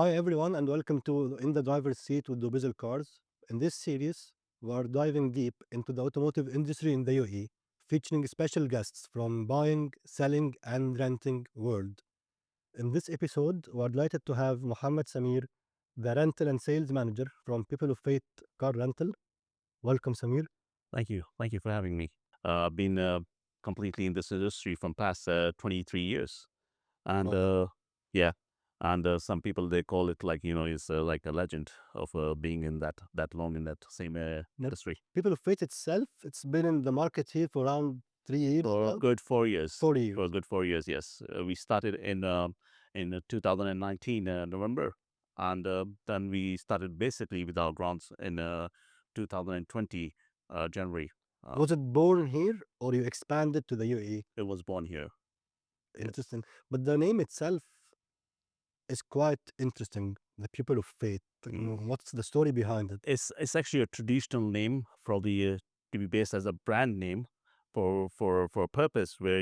Hi everyone, and welcome to In the Driver's Seat with dubizzle Cars. In this series, we are diving deep into the automotive industry in the UAE, featuring special guests from buying, selling, and renting world. In this episode, we are delighted to have Mohammed Samier, the rental and sales manager from People of Fate Car Rental. Welcome, Samir. Thank you. Thank you for having me. I've been completely in this industry from past 23 years. And Wow. yeah, and some people, they call it like, it's like a legend of being in that long in that same Now, industry. People of Fate itself, it's been in the market here for around 3 years For a now. good 4 years. Four For a years. good 4 years, yes. We started in 2019 November, and then we started basically with our grants in 2020 January. Uh, Was it born here or you expanded to the UAE? it was born here. Yes. Interesting. But the name itself is quite interesting. The Pupil of Fate. Like, Mm. what's the story behind it? It's actually a traditional name, probably to be based as a brand name for a purpose where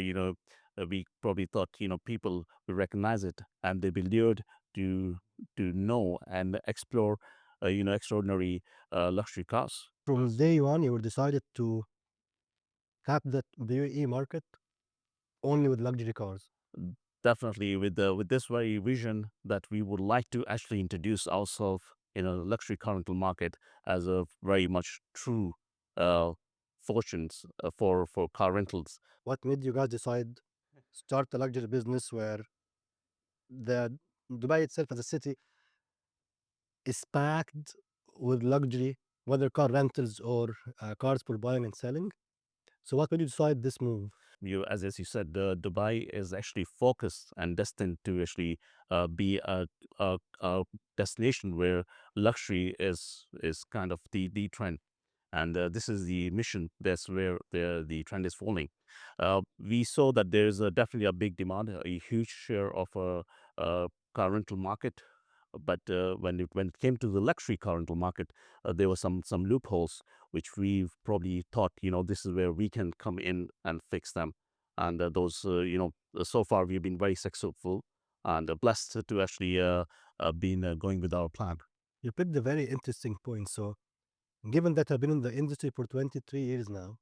we probably thought people will recognize it and they'll be lured to know and explore extraordinary luxury cars. From day one, you were decided to tap the UAE market only with luxury cars. Definitely with this very vision that we would like to actually introduce ourselves in a luxury car rental market as a very much true uh, fortunes for car rentals. What made you guys decide start a luxury business where the Dubai itself as a city is packed with luxury, whether car rentals or cars for buying and selling? So what made you decide this move? As you said, Dubai is actually focused and destined to actually be a destination where luxury is kind of the trend. And this is the mission. That's where the trend is falling. We saw that there's definitely a big demand, a huge share of car rental market. But when it came to the luxury car rental market, there were some loopholes which we've probably thought, this is where we can come in and fix them. And those, so far we've been very successful and blessed to actually been going with our plan. You picked a very interesting point. So given that I've been in the industry for 23 years now,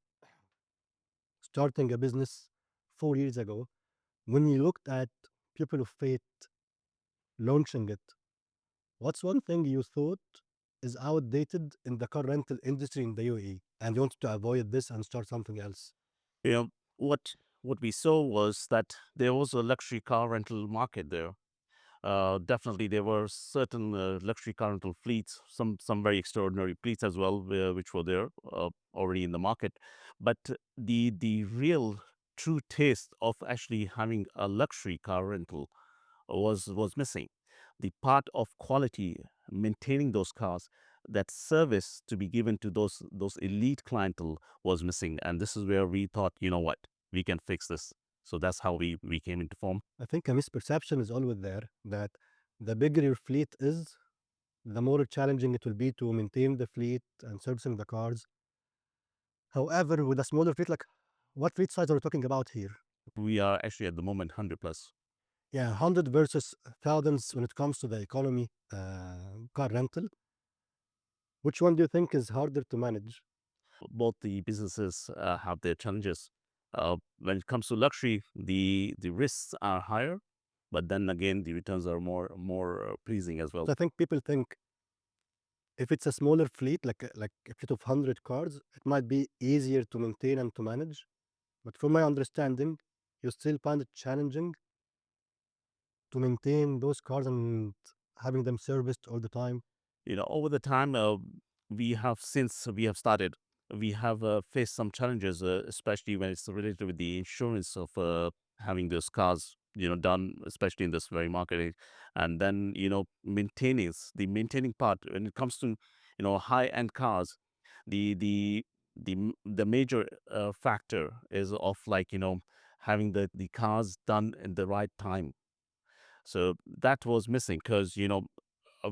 starting a business 4 years ago, when you looked at People of Fate launching it, what's one thing you thought is outdated in the car rental industry in the UAE and you wanted to avoid this and start something else? You know, what we saw was that there was a luxury car rental market there. Definitely, there were certain luxury car rental fleets, some very extraordinary fleets as well, which were there already in the market. But the real true taste of actually having a luxury car rental was missing. The part of quality, maintaining those cars, that service to be given to those elite clientele was missing. And this is where we thought, you know what, we can fix this. So that's how we came into form. I think a misperception is always there that the bigger your fleet is, the more challenging it will be to maintain the fleet and servicing the cars. However, with a smaller fleet, like what fleet size are we talking about here? We are actually at the moment 100 plus. Yeah, 100 versus thousands when it comes to the economy car rental. Which one do you think is harder to manage? Both the businesses have their challenges. When it comes to luxury, the risks are higher, but then again, the returns are more pleasing as well. So I think people think if it's a smaller fleet, like a fleet of 100 cars, it might be easier to maintain and to manage. But from my understanding, you still find it challenging to maintain those cars and having them serviced all the time. Over the time, since we have started, we have faced some challenges, especially when it's related with the insurance of having those cars, done, especially in this very market. And then, the maintaining part when it comes to, high end cars, the the major factor is of like, having the cars done in the right time. So that was missing because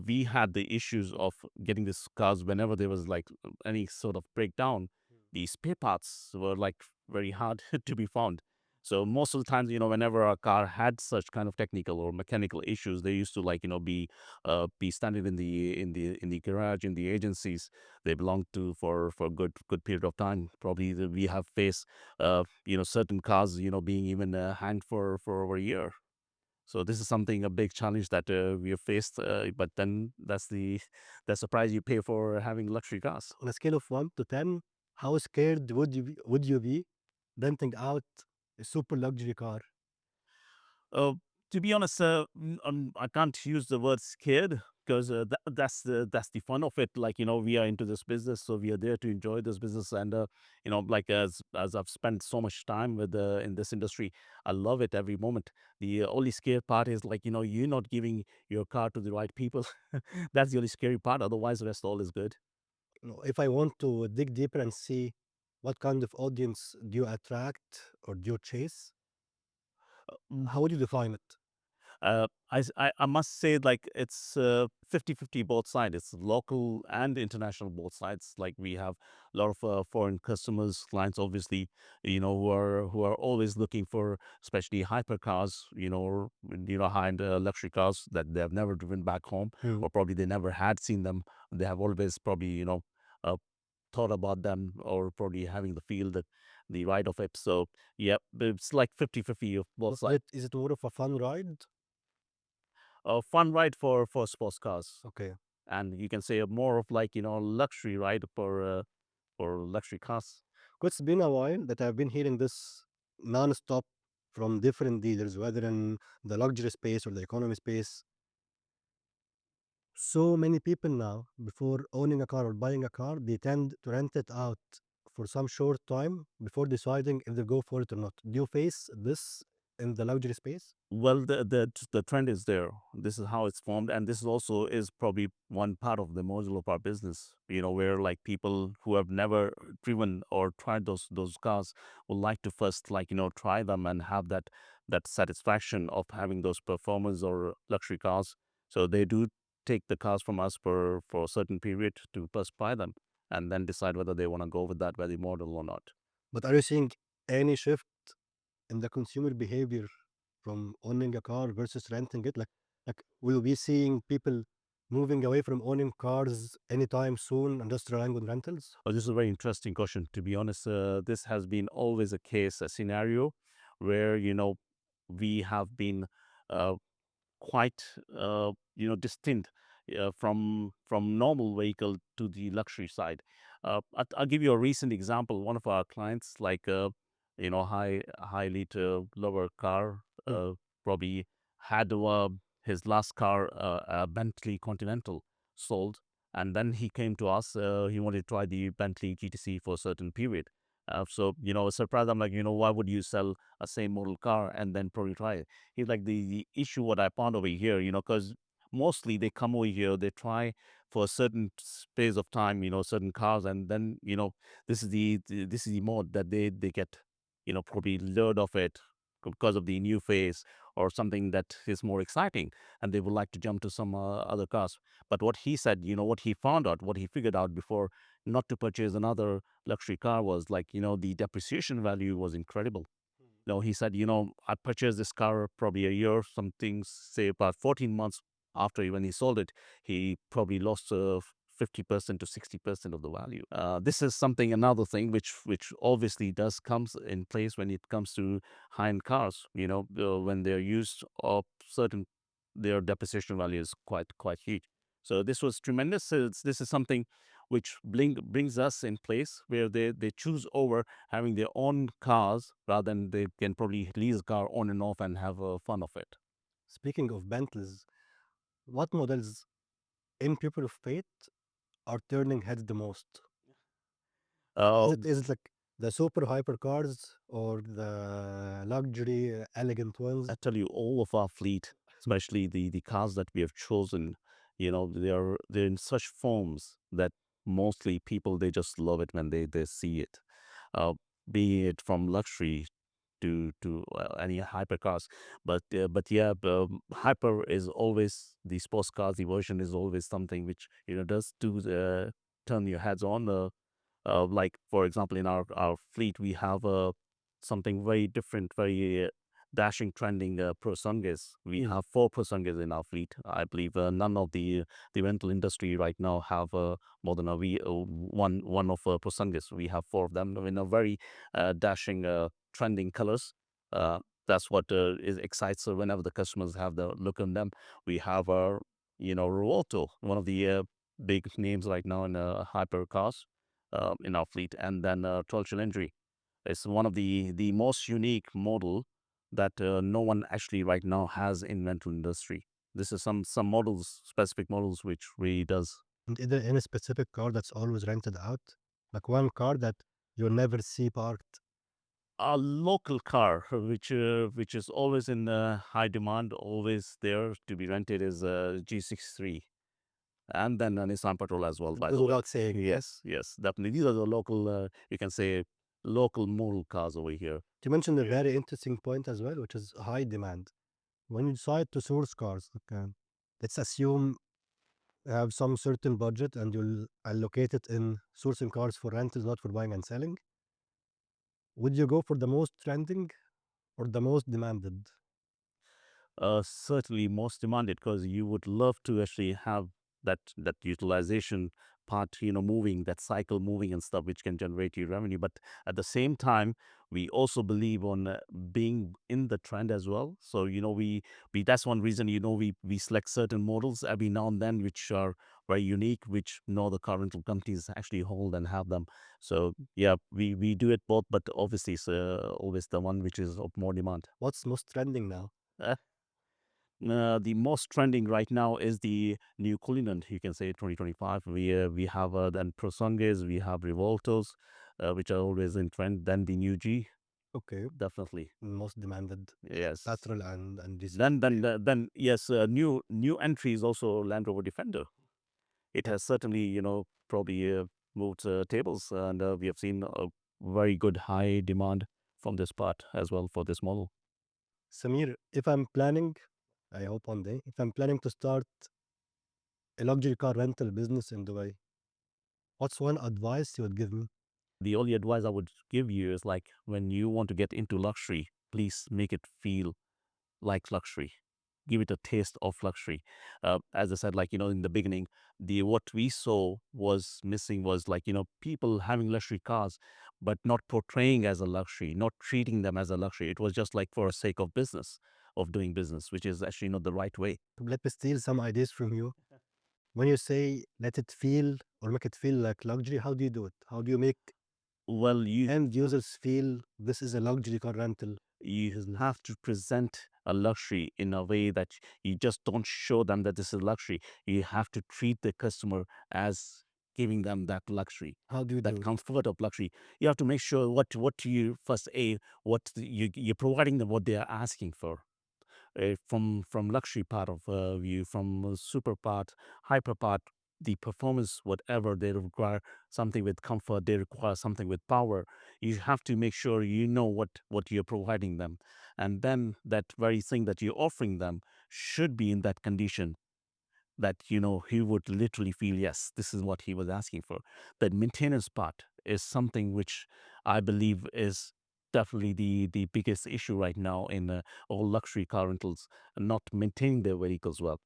we had the issues of getting these cars whenever there was like any sort of breakdown. The spare parts were like very hard to be found. So most of the times, whenever a car had such kind of technical or mechanical issues, they used to like be standing in the garage in the agencies they belong to for a good period of time. Probably we have faced certain cars being even hanged for over a year. So this is something a big challenge that we have faced. But then that's the that's the price you pay for having luxury cars. On a scale of 1 to 10, how scared would you be renting out a super luxury car? Uh, to be honest, I can't use the word scared because that's the fun of it. Like we are into this business, so we are there to enjoy this business, and like as I've spent so much time with in this industry, I love it every moment. The only scary part is like you're not giving your car to the right people. That's the only scary part. Otherwise, the rest all is good. If I want to dig deeper and see what kind of audience do you attract or do you chase, how would you define it? I must say, like, it's 50-50 both sides. It's local and international both sides. Like, we have a lot of foreign customers, clients, obviously, who are always looking for, especially hypercars, or high-end luxury cars that they have never driven back home, Hmm. or probably they never had seen them. They have always probably, uh, thought about them, or probably having the feel that the ride of it. So, yeah, it's like 50-50 of both sides. Is it more of a fun ride? A fun ride for sports cars, Okay. and you can say more of like luxury ride for luxury cars. 'Cause it's been a while that I've been hearing this non-stop from different dealers, whether in the luxury space or the economy space. So many people now, before owning a car or buying a car, they tend to rent it out for some short time before deciding if they go for it or not. Do you face this in the luxury space? Well, the trend is there. This is how it's formed, and this is also is probably one part of the module of our business. Where like people who have never driven or tried those cars would like to first like try them and have that satisfaction of having those performance or luxury cars. So they do take the cars from us for a certain period to first buy them, and then decide whether they want to go with that very model or not. But are you seeing any shift in the consumer behavior from owning a car versus renting it? Like will we seeing people moving away from owning cars anytime soon and just relying on rentals? Oh, this is a very interesting question. To be honest, this has been always a case, a scenario where we have been uh, quite distinct from normal vehicle to the luxury side. I'll give you a recent example. One of our clients, like highly to lower car, Hmm. probably had his last car, a Bentley Continental, sold, and then he came to us. He wanted to try the Bentley GTC for a certain period. So surprised. I'm like, why would you sell a same model car and then probably try it? He's like, the issue what I found over here, because mostly they come over here, they try for a certain space of time, certain cars, and then this is the mode that they get, probably lured of it because of the new phase or something that is more exciting, and they would like to jump to some other cars. But what he said, what he found out, what he figured out before not to purchase another luxury car was like, the depreciation value was incredible. No, he said, I purchased this car probably a year, something, say about 14 months after when he sold it, he probably lost 50% to 60% of the value. This is something, another thing, which obviously does comes in place when it comes to high-end cars, when they're used of certain, their depreciation value is quite huge. So this was tremendous. This is something which brings us in place where they choose over having their own cars rather than they can probably lease a car on and off and have fun of it. Speaking of Bentleys, what models in Pupil of Fate are turning heads the most? Is Uh, it is it like the super hyper cars or the luxury elegant I ones? tell you, all of our fleet, especially the cars that we have chosen, they're in such forms that mostly people they just love it when they see it. Uh, be it from luxury to any hypercars. But yeah, hyper is always the sports cars. The version is always something which does to turn your heads on. Like for example, in our fleet, we have something very different, very dashing, trending Prosungas. We Mm. have four Prosungas in our fleet. I believe none of the rental industry right now have more than one of Prosungas. We have four of them in a very dashing, trending colors. Uh, that's what excites whenever the customers have the look on them. We have our, Rivolto, one of the big names right now in hyper cars in our fleet, and then 12 Cylindri. It's one of the most unique model that no one actually right now has in rental industry. This is some models, specific models, which really does. And is there any specific car that's always rented out? Like one car that you'll never see parked? A local car, which is always in high demand, always there to be rented, is a G63, and then a Nissan Patrol as well. It By goes the way, without saying. yes, yes, definitely. These are the local, you can say, local model cars over here. You mentioned a very interesting point as well, which is high demand. When you decide to source cars, like, let's assume you have some certain budget and you'll allocate it in sourcing cars for rentals, not for buying and selling. Would you go for the most trending or the most demanded? Certainly most demanded, because you would love to actually have that utilization part, moving, that cycle moving and stuff, which can generate you revenue. But at the same time, we also believe on being in the trend as well. So we that's one reason, we select certain models every now and then, which are very unique, which no other car rental companies actually hold and have them. So yeah, we do it both, but obviously it's always the one which is of more demand. What's most trending now? The most trending right now is the new Cullinan, you can say 2025. We have then Prosunges, we have Revoltos, which are always in trend. Then the new G, Okay, definitely. most demanded. Yes. Petrol and diesel. Then yes, new entry is also Land Rover Defender. It Yep. has certainly, probably moved tables, and we have seen a very good high demand from this part as well for this model. Samir, if I'm planning, I hope one day, if I'm planning to start a luxury car rental business in Dubai, what's one advice you would give me? The only advice I would give you is, like, when you want to get into luxury, please make it feel like luxury. Give it a taste of luxury. As I said, like, in the beginning, the what we saw was missing was, like, people having luxury cars, but not portraying as a luxury, not treating them as a luxury. It was just like for a sake of business, of doing business, which is actually not the right way. Let me steal some ideas from you. When you say let it feel or make it feel like luxury, how do you do it? How do you make Well, end users feel this is a luxury car rental you business? have to present a luxury in a way that you just don't show them that this is luxury. You have to treat the customer as giving them that luxury, How do you that do it? comfort of luxury. You have to make sure what you first a what you're providing them what they are asking for, from luxury part of view, from super part, hyper part, the performance, whatever they require, something with comfort, they require something with power. You have to make sure you know what you're providing them, and then that very thing that you're offering them should be in that condition that he would literally feel, yes, this is what he was asking for. That maintenance part is something which I believe is definitely the biggest issue right now in all luxury car rentals, not maintaining their vehicles well.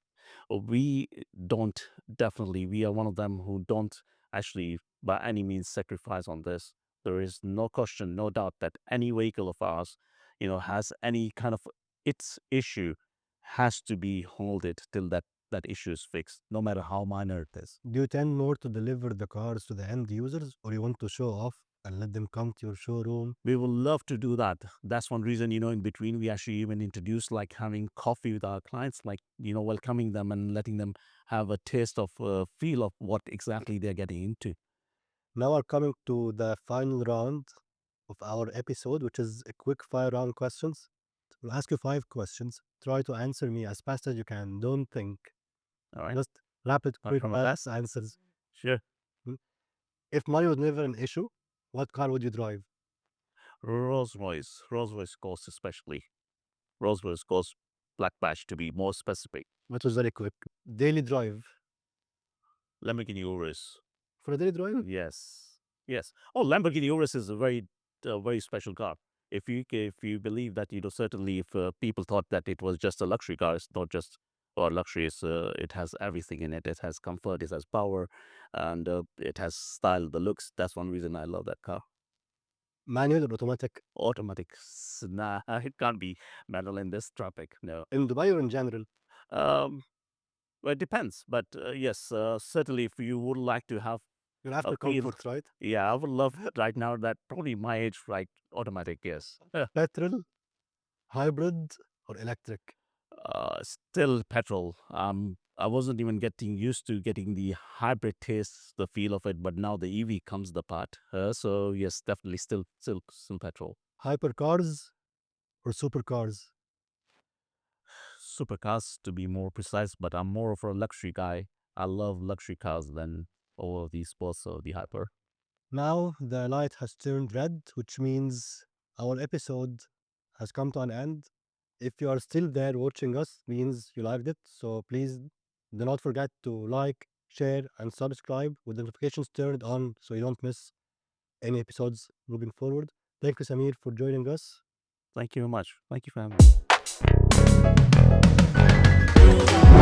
We don't, definitely, we are one of them who don't actually by any means sacrifice on this. There is no question, no doubt that any vehicle of ours, has any kind of its issue, has to be holded till that issue is fixed, no matter how minor it is. Do you tend more to deliver the cars to the end users or you want to show off and let them come to your showroom? We will love to do that. That's one reason, in between, we actually even introduce, like, having coffee with our clients, like, welcoming them and letting them have a taste of, feel of what exactly they're getting into. Now we're coming to the final round of our episode, which is a quick fire round questions. We'll ask you 5 questions. Try to answer me as fast as you can. Don't think. All right. Just rapid, I'll quick, try my fast best. answers. Sure. Hmm? If money was never an issue, what car would you drive? Rolls Royce Ghost, especially. Rolls Royce Ghost Black Badge, to be more specific. That was very quick. Daily drive. Lamborghini Urus. For a daily drive? Yes. Yes. Oh, Lamborghini Urus is a very special car. if you believe that, certainly if people thought that it was just a luxury car, it's not just. Or luxury is, it has everything in it. It has comfort, it has power, and it has style, the looks. That's one reason I love that car. Manual or automatic? Automatic, nah, it can't be manual in this traffic. No. In Dubai or in general? Um, well, it depends, but yes, certainly if you would like to have You're a after feel, comfort, right? yeah, I would love right now that probably my age, right? Automatic, yes. Petrol, hybrid, or electric? Still petrol. I wasn't even getting used to getting the hybrid taste, the feel of it, but now the EV comes the part. So yes, definitely still petrol. Hypercars or supercars? Supercars to be more precise, but I'm more of a luxury guy. I love luxury cars than all of the sports or the hyper. Now the light has turned red, which means our episode has come to an end. If you are still there watching us, means you liked it. So please do not forget to like, share, and subscribe with the notifications turned on so you don't miss any episodes moving forward. Thank you, Samir, for joining us. Thank you very much. Thank you for having me.